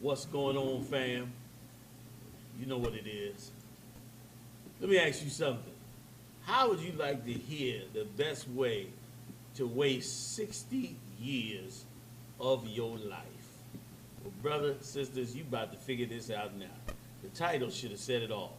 What's going on, fam? You know what it is. Let me ask you something. How would you like to hear the best way to waste 60 years of your life? Well, brothers, sisters, you about to figure this out now. The title should have said it all.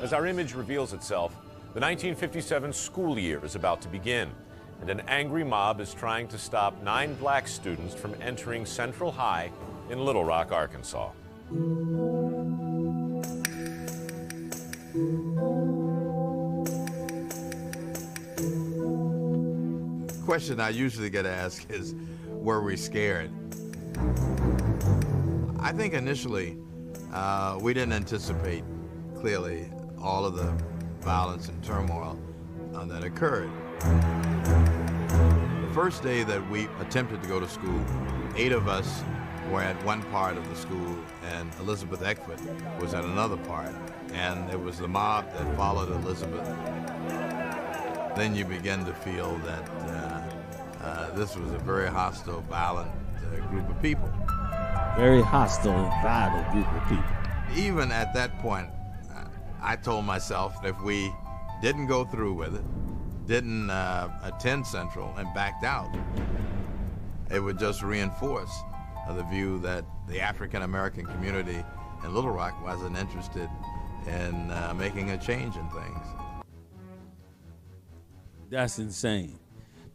As our image reveals itself, the 1957 school year is about to begin, and an angry mob is trying to stop 9 black students from entering Central High in Little Rock, Arkansas. The question I usually get asked is, were we scared? I think initially we didn't anticipate clearly all of the violence and turmoil that occurred. The first day that we attempted to go to school, 8 of us were at one part of the school and Elizabeth Eckford was at another part. And it was the mob that followed Elizabeth. Then you begin to feel that this was a very hostile, violent group of people. Very hostile and violent group of people. Even at that point, I told myself that if we didn't go through with it, didn't attend Central and backed out, it would just reinforce the view that the African-American community in Little Rock wasn't interested in making a change in things. That's insane.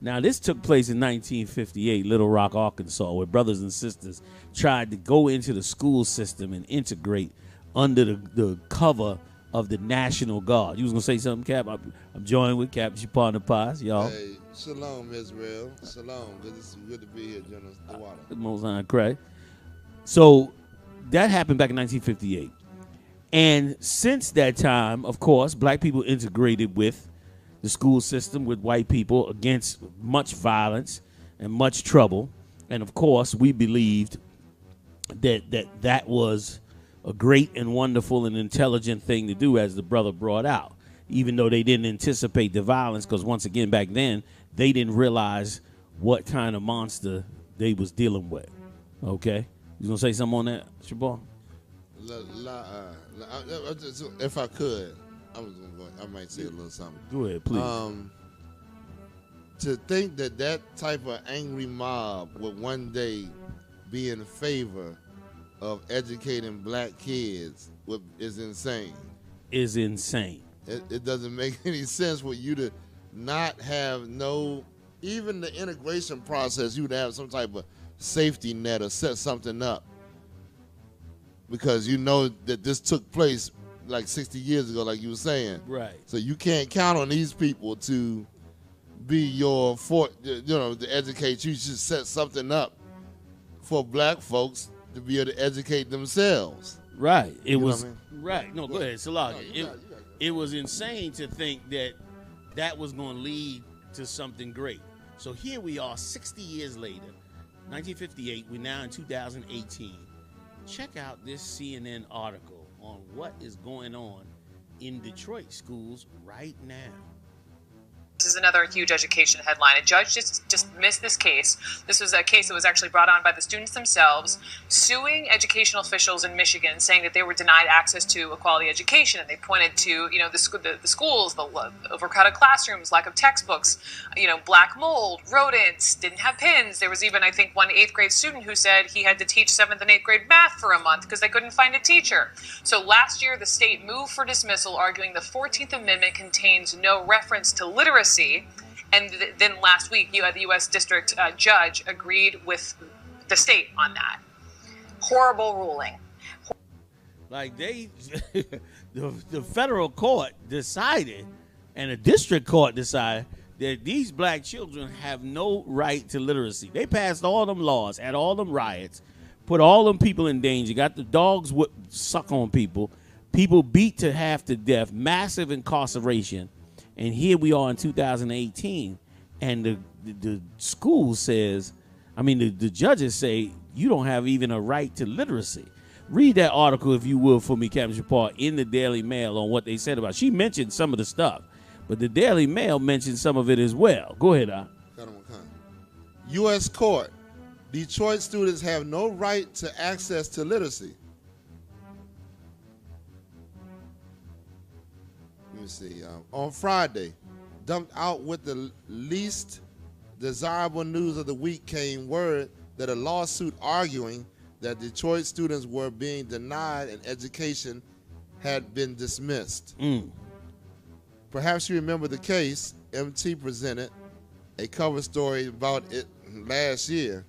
Now, this took place in 1958, Little Rock, Arkansas, where brothers and sisters tried to go into the school system and integrate under the cover of the National Guard. You was going to say something, Cap? I'm joined with Captain Shaparna Paz, y'all. Hey, shalom, Israel. Shalom. Good to be here, General Dewada. Most High, Craig. So that happened back in 1958. And since that time, of course, black people integrated with the school system with white people against much violence and much trouble. And of course, we believed that was a great and wonderful and intelligent thing to do, as the brother brought out, even though they didn't anticipate the violence, because once again, back then, they didn't realize what kind of monster they was dealing with. Okay? You gonna say something on that, Shabar? If I could, I might say a little something. Go ahead, please. To think that type of angry mob would one day be in favor of educating black kids is insane. Is insane. It doesn't make any sense for you to not have even the integration process, you would have some type of safety net or set something up. Because you know that this took place like 60 years ago, like you were saying. Right. So you can't count on these people to be your to educate you. You should set something up for black folks to be able to educate themselves. Right. It was what I mean? right. No, go ahead, Salah. It was insane to think that was going to lead to something great. So here we are 60 years later, 1958, we're now in 2018. Check out this CNN article on what is going on in Detroit schools right now. This is another huge education headline. A judge just dismissed this case. This was a case that was actually brought on by the students themselves, suing educational officials in Michigan, saying that they were denied access to a quality education. And they pointed to, the schools, the overcrowded classrooms, lack of textbooks, black mold, rodents, didn't have pins. There was even, I think, one 8th grade student who said he had to teach 7th and 8th grade math for a month because they couldn't find a teacher. So last year, the state moved for dismissal, arguing the 14th Amendment contains no reference to literacy. And then last week, the U.S. District Judge agreed with the state on that. Horrible ruling. Like the federal court decided, and the district court decided, that these black children have no right to literacy. They passed all them laws, had all them riots, put all them people in danger, got the dogs suck on people, people beat to half to death, massive incarceration, and here we are in 2018, and the school says, the judges say you don't have even a right to literacy. Read that article, if you will, for me, Captain Shapar, in the Daily Mail on what they said about it. She mentioned some of the stuff, but the Daily Mail mentioned some of it as well. Go ahead, U.S. Court. Detroit students have no right to access to literacy. Let me see. On Friday, dumped out with the least desirable news of the week came word that a lawsuit arguing that Detroit students were being denied an education had been dismissed. Perhaps you remember the case. MT presented a cover story about it last year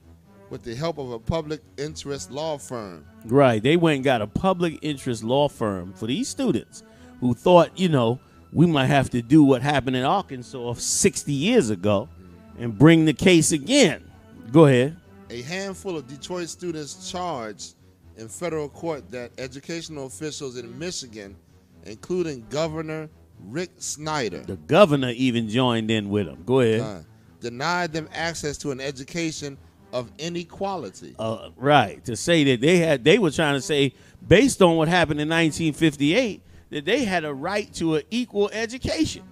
with the help of a public interest law firm. Right. They went and got a public interest law firm for these students who thought, we might have to do what happened in Arkansas 60 years ago and bring the case again. Go ahead. A handful of Detroit students charged in federal court that educational officials in Michigan, including Governor Rick Snyder, the governor even joined in with them. Go ahead. Denied them access to an education of any quality. Right. To say that they were trying to say, based on what happened in 1958, that they had a right to an equal education.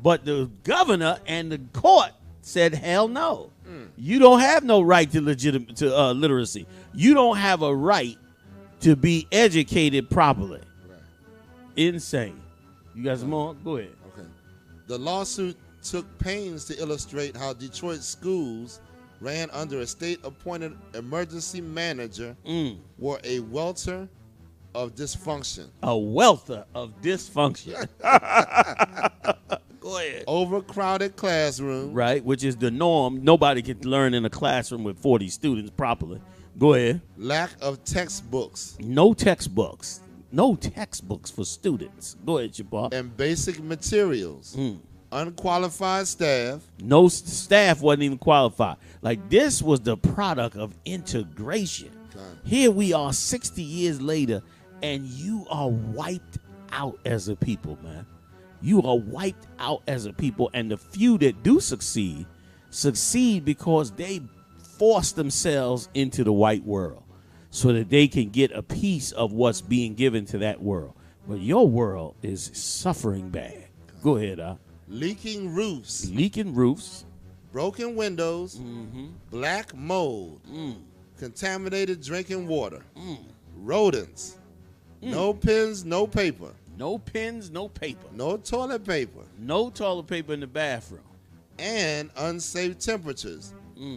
But the governor and the court said, hell no. You don't have no right to literacy. You don't have a right to be educated properly. Right. Insane. You got some more? Go ahead. Okay. The lawsuit took pains to illustrate how Detroit schools ran under a state-appointed emergency manager were a welter of dysfunction. A welter of dysfunction. Go ahead. Overcrowded classroom. Right, which is the norm. Nobody can learn in a classroom with 40 students properly. Go ahead. Lack of textbooks. No textbooks. No textbooks for students. Go ahead, Jabbar. And basic materials. Unqualified staff. No staff wasn't even qualified. Like, this was the product of integration. Here we are 60 years later, and you are wiped out as a people, man. You are wiped out as a people, and the few that do succeed because they force themselves into the white world so that they can get a piece of what's being given to that world. But your world is suffering bad. Go ahead, Leaking roofs. Leaking roofs. Broken windows. Black mold. Contaminated drinking water. Rodents. No pens, no paper. No pens, no paper. No toilet paper. No toilet paper in the bathroom. And unsafe temperatures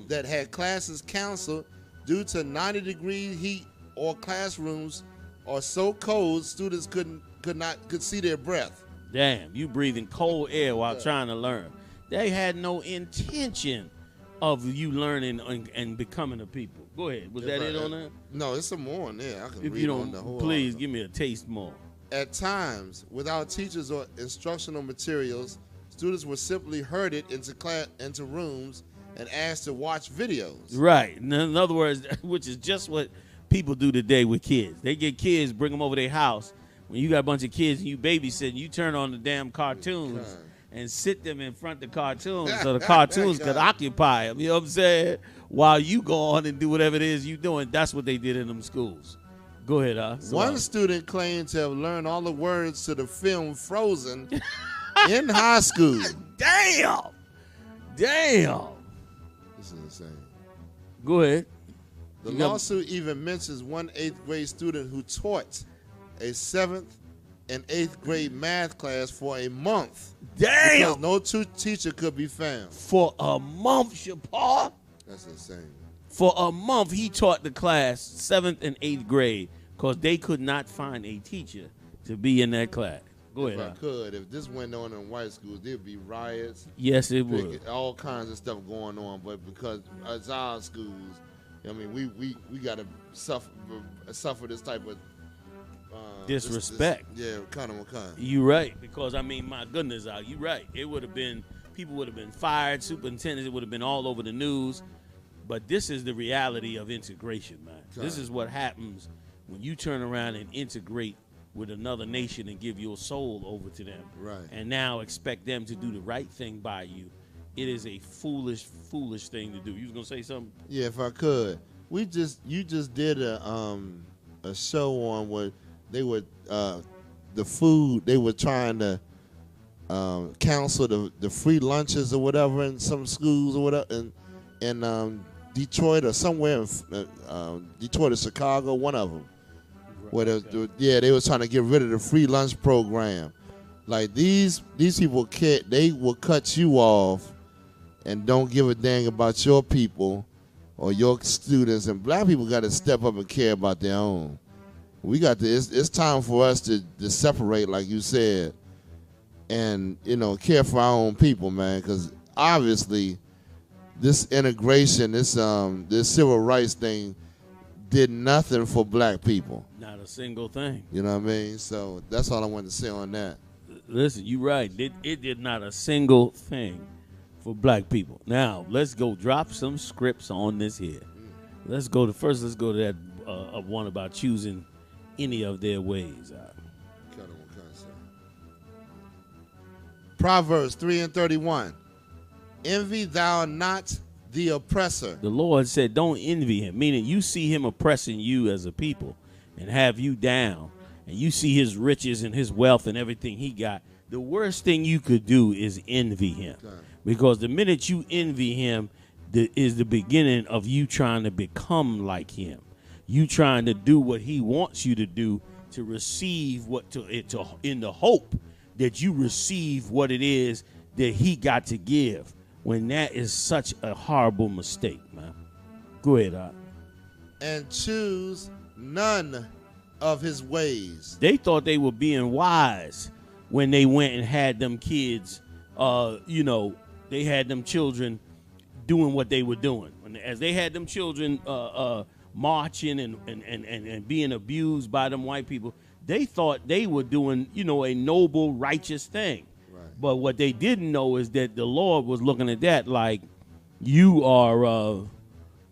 that had classes canceled due to 90-degree heat, or classrooms are so cold students could see their breath. Damn, you breathing cold air while trying to learn. They had no intention of you learning and becoming a people. Go ahead. Was that it on there? No, there's some more in there. I can if read you don't, on the whole please article. give me a taste more. At times, without teachers or instructional materials, students were simply herded into rooms and asked to watch videos. Right. In other words, which is just what people do today with kids. They get kids, bring them over their house. When you got a bunch of kids and you babysitting, you turn on the damn cartoons and sit them in front of the cartoons so the cartoons could occupy them. You know what I'm saying? While you go on and do whatever it is you're doing. That's what they did in them schools. Go ahead, One student claimed to have learned all the words to the film Frozen in high school. Damn. This is insane. Go ahead. The lawsuit even mentions one 8th grade student who taught a 7th and 8th grade math class for a month. Damn. Because no teacher could be found. For a month, Shapar? That's insane. For a month, he taught the class 7th and 8th grade because they could not find a teacher to be in that class. Go ahead. If this went on in white schools, there'd be riots. Yes, it would. All kinds of stuff going on. But because it's our schools, we got to suffer this type of disrespect. Kind of. You right, because my goodness, you right. It would have been, people would have been fired, superintendents, it would have been all over the news. But this is the reality of integration, man. Okay. This is what happens when you turn around and integrate with another nation and give your soul over to them. Right. And now expect them to do the right thing by you. It is a foolish, foolish thing to do. You was gonna say something? Yeah, if I could. You just did a show on where they were the food, they were trying to counsel the free lunches or whatever in some schools or whatever in Detroit or somewhere in Detroit or Chicago, one of them. Where they was trying to get rid of the free lunch program. Like these people they will cut you off and don't give a dang about your people or your students. And black people got to step up and care about their own. We got to. It's time for us to separate, like you said, and care for our own people, man. Because obviously, this integration, this civil rights thing, did nothing for black people. Not a single thing. You know what I mean? So that's all I wanted to say on that. Listen, you're right. It did not a single thing for black people. Now, let's go drop some scripts on this here. Let's go to that one about choosing any of their ways. Proverbs 3:31. Envy thou not the oppressor. The Lord said, don't envy him, meaning you see him oppressing you as a people and have you down, and you see his riches and his wealth and everything he got. The worst thing you could do is envy him. Okay. Because the minute you envy him is the beginning of you trying to become like him. You trying to do what he wants you to do to receive in the hope that you receive what it is that he got to give, when that is such a horrible mistake, man. Go ahead, Art. And choose none of his ways. They thought they were being wise when they went and had them kids, they had them children doing what they were doing. As they had them children marching and being abused by them white people, they thought they were doing, a noble, righteous thing. Right. But what they didn't know is that the Lord was looking at that like, you are,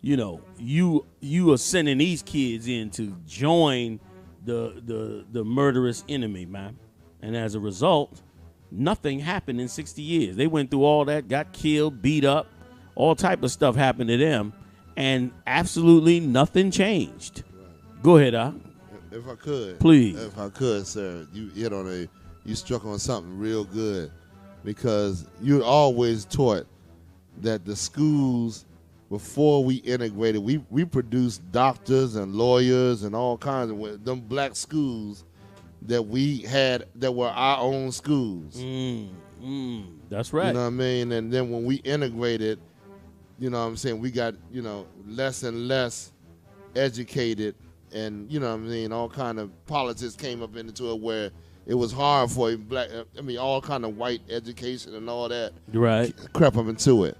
you are sending these kids in to join the murderous enemy, man. And as a result, nothing happened in 60 years. They went through all that, got killed, beat up, all type of stuff happened to them, and absolutely nothing changed. Right. Go ahead, Al. If I could. Please. If I could, sir. You struck on something real good, because you're always taught that the schools, before we integrated, we produced doctors and lawyers and all kinds of them black schools that we had that were our own schools. That's right. You know what I mean? And then when we integrated, we got, less and less educated, and, all kind of politics came up into it where it was hard for all kind of white education and all that. Right. Crept up into it.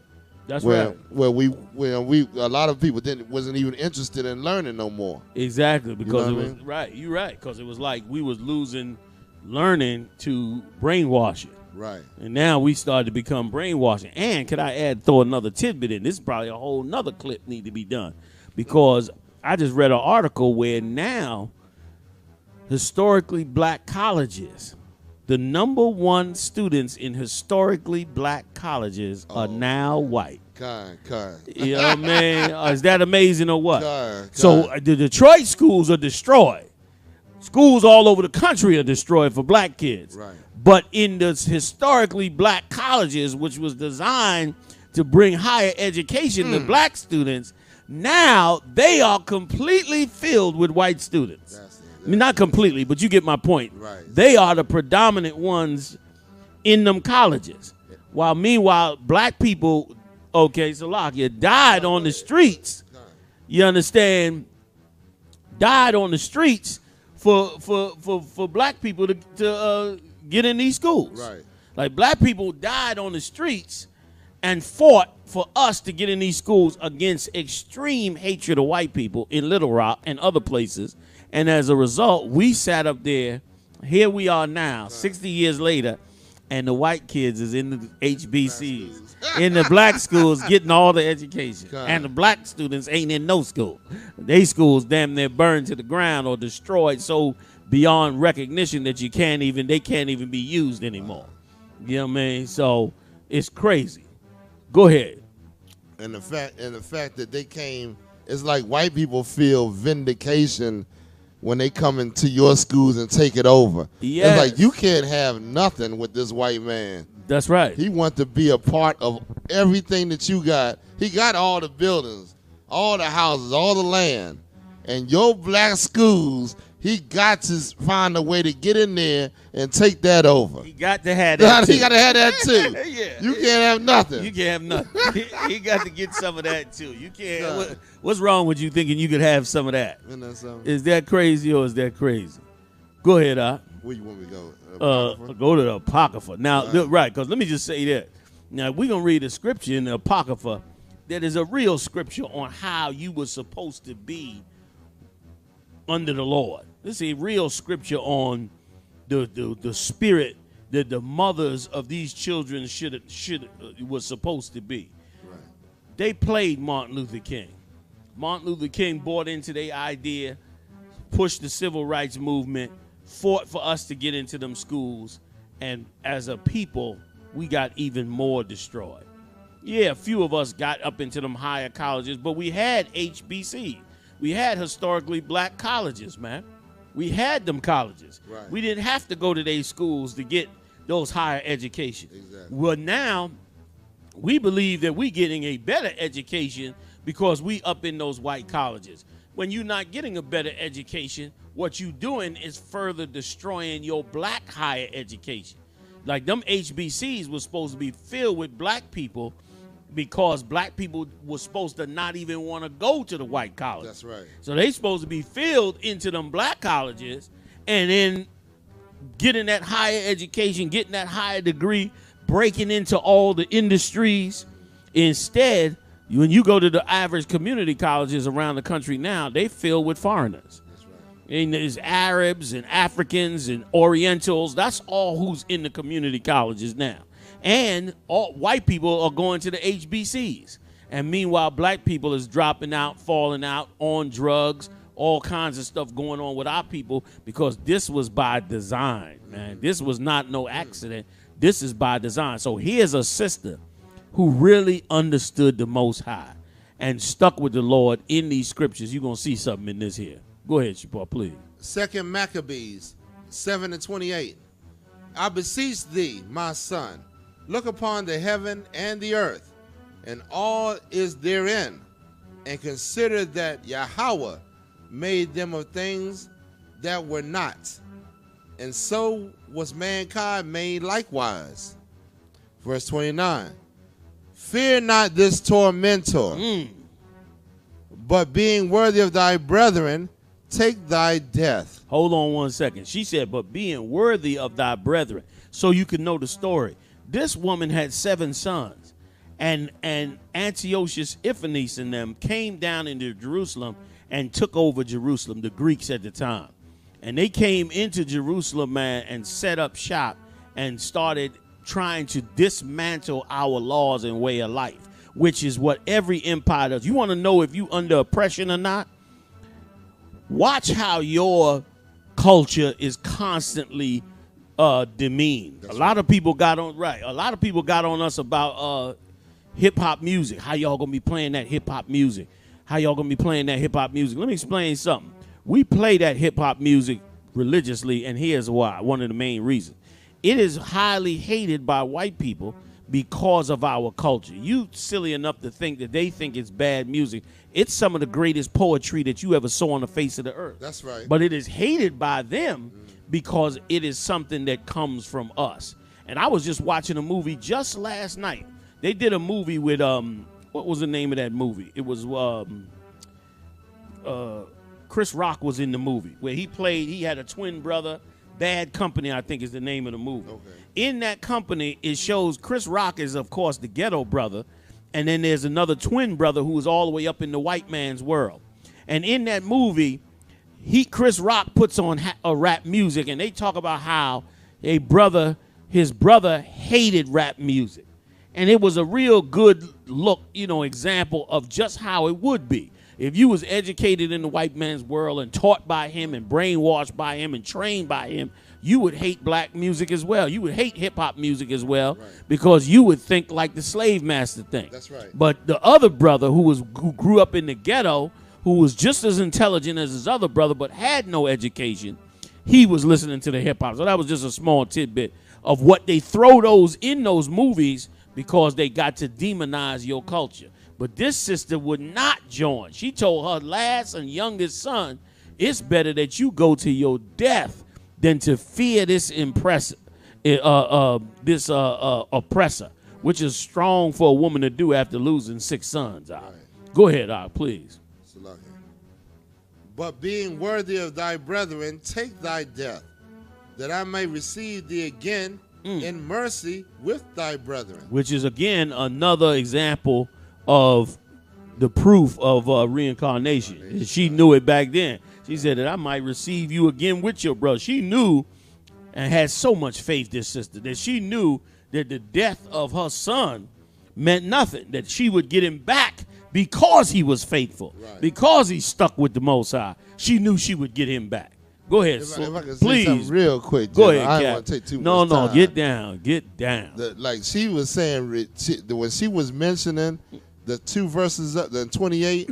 That's right. Where a lot of people wasn't even interested in learning no more. Exactly, because it was right. You're right, because it was like we was losing learning to brainwashing. Right. And now we started to become brainwashing. And could I throw another tidbit in? This is probably a whole nother clip need to be done, because I just read an article where now historically black colleges, the #1 students in historically black colleges are now white. You know what I mean? Is that amazing or what? So the Detroit schools are destroyed. Schools all over the country are destroyed for black kids. Right. But in the historically black colleges, which was designed to bring higher education to black students, now they are completely filled with white students. I mean, not completely, but you get my point. Right. They are the predominant ones in them colleges. While meanwhile, black people, Salakia, died on the streets. You understand? Died on the streets for black people to get in these schools. Right. Like, black people died on the streets and fought for us to get in these schools against extreme hatred of white people in Little Rock and other places. And as a result, we sat up there. Here we are now, 60 years later, and the white kids is in the HBCs, in the black schools getting all the education. And the black students ain't in no school. They schools damn near burned to the ground or destroyed so beyond recognition that they can't even be used anymore. You know what I mean? So it's crazy. Go ahead. And the fact that they came, it's like white people feel vindication when they come into your schools and take it over. Yes. It's like you can't have nothing with this white man. That's right. He wants to be a part of everything that you got. He got all the buildings, all the houses, all the land. And your black schools, he got to find a way to get in there and take that over. He got to have that too. He got to have that too. Yeah. You can't have nothing. You can't have nothing. He got to get some of that too. You can't. What's wrong with you thinking you could have some of that? Isn't that something? Is that crazy or is that crazy? Go ahead, Where you want me to go? Go to the Apocrypha. Now, right, because let me just say that. Now, we're going to read a scripture in the Apocrypha that is a real scripture on how you were supposed to be under the Lord. This is a real scripture on the spirit that the mothers of these children was supposed to be. Right. They played Martin Luther King. Martin Luther King bought into their idea, pushed the civil rights movement, fought for us to get into them schools, and as a people, we got even more destroyed. Yeah, a few of us got up into them higher colleges, but we had HBC. We had historically black colleges, man. We had them colleges. Right. We didn't have to go to these schools to get those higher education. Exactly. Well, now we believe that we're getting a better education because we up in those white colleges. When you're not getting a better education, what you're doing is further destroying your black higher education. Like them HBCs was supposed to be filled with black people because black people were supposed to not even want to go to the white college. That's right. So they supposed to be filled into them black colleges and then getting that higher education, getting that higher degree, breaking into all the industries. Instead, when you go to the average community colleges around the country now, they filled with foreigners. That's right. And there's Arabs and Africans and Orientals. That's all who's in the community colleges now. And all white people are going to the HBCs. And meanwhile, black people is dropping out, falling out, on drugs, all kinds of stuff going on with our people because this was by design, man. This was not no accident. This is by design. So here's a sister who really understood the Most High and stuck with the Lord in these scriptures. You're going to see something in this here. Go ahead, Shapar, please. 2 Maccabees 7:28. I beseech thee, my son, look upon the heaven and the earth, and all is therein, and consider that Yahweh made them of things that were not, and so was mankind made likewise. Verse 29. Fear not this tormentor, but being worthy of thy brethren, take thy death. Hold on one second. She said, but being worthy of thy brethren. So you can know the story. This woman had 7 sons, and Antiochus Epiphanes and them came down into Jerusalem and took over Jerusalem, the Greeks at the time. And they came into Jerusalem, man, and set up shop and started trying to dismantle our laws and way of life, which is what every empire does. You want to know if you under oppression or not? Watch how your culture is constantly demeaned. A lot of people got on us about hip hop music. How y'all gonna be playing that hip hop music? How y'all gonna be playing that hip hop music? Let me explain something. We play that hip hop music religiously, and here's why. One of the main reasons. It is highly hated by white people because of our culture. You silly enough to think that they think it's bad music. It's some of the greatest poetry that you ever saw on the face of the earth. That's right. But it is hated by them because it is something that comes from us. And I was just watching a movie just last night. They did a movie with what was the name of that movie? It was Chris Rock was in the movie where he had a twin brother. Bad Company, I think, is the name of the movie. Okay. In that company, it shows Chris Rock is, of course, the ghetto brother, and then there's another twin brother who is all the way up in the white man's world. And in that movie, Chris Rock puts on a rap music, and they talk about how a brother his brother hated rap music. And it was a real good look, example of just how it would be. If you was educated in the white man's world and taught by him and brainwashed by him and trained by him, you would hate black music as well. You would hate hip-hop music as well, because you would think like the slave master thing. That's right. But the other brother who grew up in the ghetto, who was just as intelligent as his other brother but had no education, he was listening to the hip-hop. So that was just a small tidbit of what they throw those in those movies because they got to demonize your culture. But this sister would not join. She told her last and youngest son, it's better that you go to your death than to fear this oppressor, which is strong for a woman to do after losing 6 sons. Right. Go ahead, please. But being worthy of thy brethren, take thy death, that I may receive thee again in mercy with thy brethren. Which is, again, another example of the proof of reincarnation. She knew it back then. She said that I might receive you again with your brother. She knew and had so much faith, this sister, that she knew that the death of her son meant nothing, that she would get him back because he was faithful, because he stuck with the Most High. She knew she would get him back. Go ahead, if I can say please. something real quick. Go ahead, I don't Cap. want to take too much time. No, get down. Like she was saying, when she was mentioning the 2 verses up, the 28,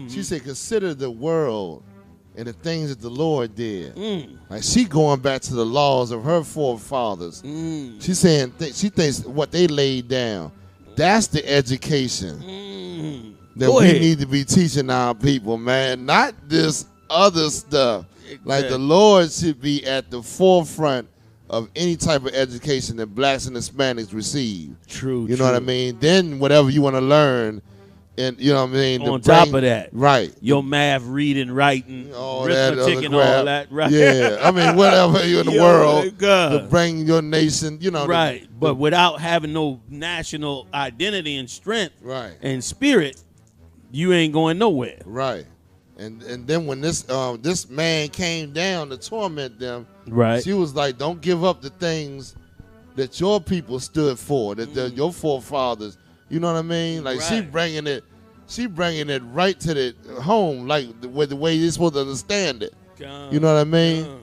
she said, consider the world and the things that the Lord did. Like she going back to the laws of her forefathers. She's saying she thinks what they laid down. That's the education that we need to be teaching our people, man. Not this other stuff. Like the Lord should be at the forefront of any type of education that blacks and Hispanics receive. True. You know what I mean? Then whatever you want to learn, and you know what I mean. On top of that, right? Your math, reading, writing, arithmetic, and all that, right? Yeah, I mean whatever you in the world to bring your nation, right? But without having no national identity and strength, and spirit, you ain't going nowhere, right? And then when this man came down to torment them, she was like, don't give up the things that your people stood for, that your forefathers, you know what I mean? Like she bringing it right to the home, like with the way you're supposed to understand it. You know what I mean?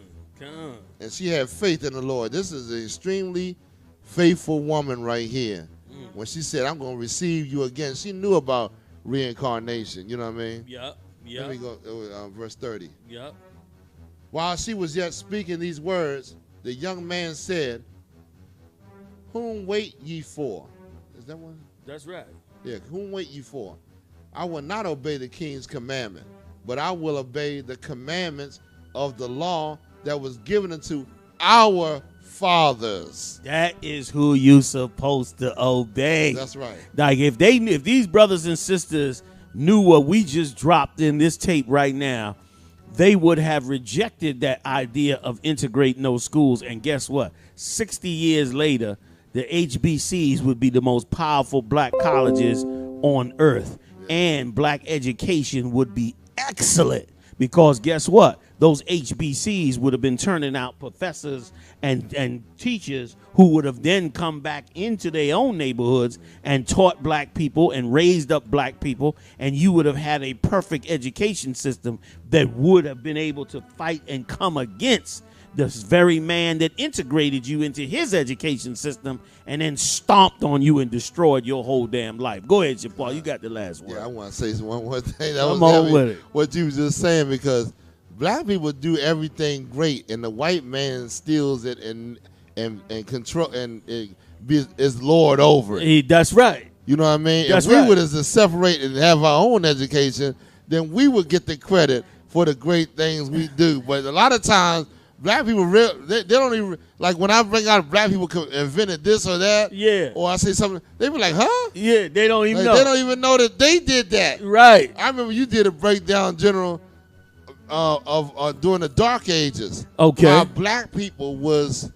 And she had faith in the Lord. This is an extremely faithful woman right here. When she said, I'm going to receive you again, she knew about reincarnation. You know what I mean? Yep. Let me go, verse 30. Yep. While she was yet speaking these words, the young man said, whom wait ye for? Is that one? That's right. Yeah, whom wait ye for? I will not obey the king's commandment, but I will obey the commandments of the law that was given unto our fathers. That is who you supposed to obey. That's right. Like if these brothers and sisters knew what we just dropped in this tape right now, they would have rejected that idea of integrating those schools. And guess what? 60 years later, the HBCUs would be the most powerful black colleges on earth. And black education would be excellent because guess what? Those HBCUs would have been turning out professors and teachers who would have then come back into their own neighborhoods and taught black people and raised up black people, and you would have had a perfect education system that would have been able to fight and come against this very man that integrated you into his education system and then stomped on you and destroyed your whole damn life. Go ahead, Paul. You got the last word. Yeah, I want to say one more thing. That Come was on with it. What you was just saying, because black people do everything great, and the white man steals it and control and is lord over it. That's right. You know what I mean? That's if we right. would have separated and have our own education, then we would get the credit for the great things we do. But a lot of times, black people, they don't even, like when I bring out black people invented this or that, or I say something, they be like, huh? Yeah, they don't even know. They don't even know that they did that. Right. I remember you did a breakdown, General, of during the Dark Ages. Okay. How black people was,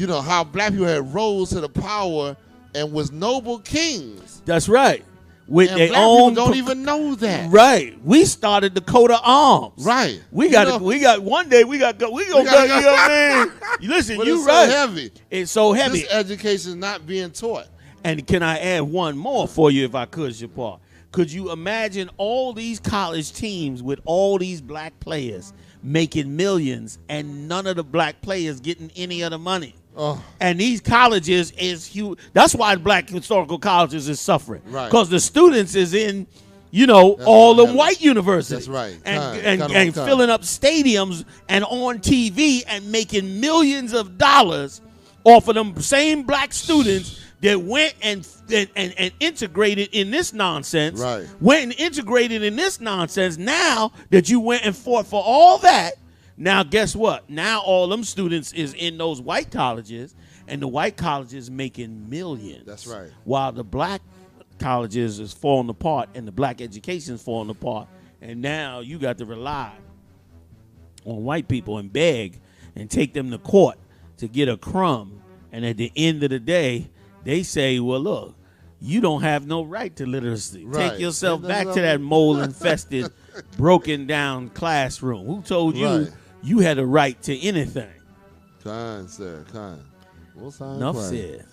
how black people had rose to the power and was noble kings. That's right. with And their black own. people don't even know that. Right. We started the coat of arms. Right. We got one day we gonna go. You know what I mean? Listen, But you it's right. so heavy. It's so heavy. This education is not being taught. And can I add one more for you if I could, Shapar? Could you imagine all these college teams with all these black players making millions and none of the black players getting any of the money? Oh. And these colleges is huge. That's why black historical colleges is suffering. Right. Because the students is in, all them white universities. That's right. And filling up stadiums and on TV and making millions of dollars off of them same black students that went and integrated in this nonsense. Right. Went and integrated in this nonsense. Now that you went and fought for all that, now guess what? Now all them students is in those white colleges, and the white colleges making millions. That's right. While the black colleges is falling apart and the black education is falling apart, and now you got to rely on white people and beg and take them to court to get a crumb. And at the end of the day, they say, well, look, you don't have no right to literacy. Right. Take yourself back to that mold-infested, broken-down classroom. Who told you you had a right to anything? Kind, sir, kind. Enough said.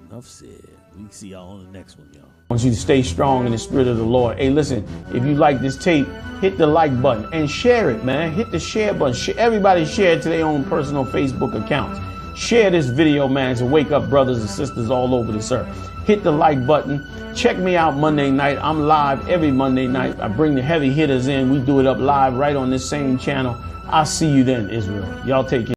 Enough said. We see y'all on the next one, y'all. I want you to stay strong in the spirit of the Lord. Hey, listen, if you like this tape, hit the like button and share it, man. Hit the share button. Everybody share it to their own personal Facebook accounts. Share this video, man, to wake up brothers and sisters all over this earth. Hit the like button. Check me out Monday night. I'm live every Monday night. I bring the heavy hitters in. We do it up live right on this same channel. I'll see you then, Israel. Y'all take care.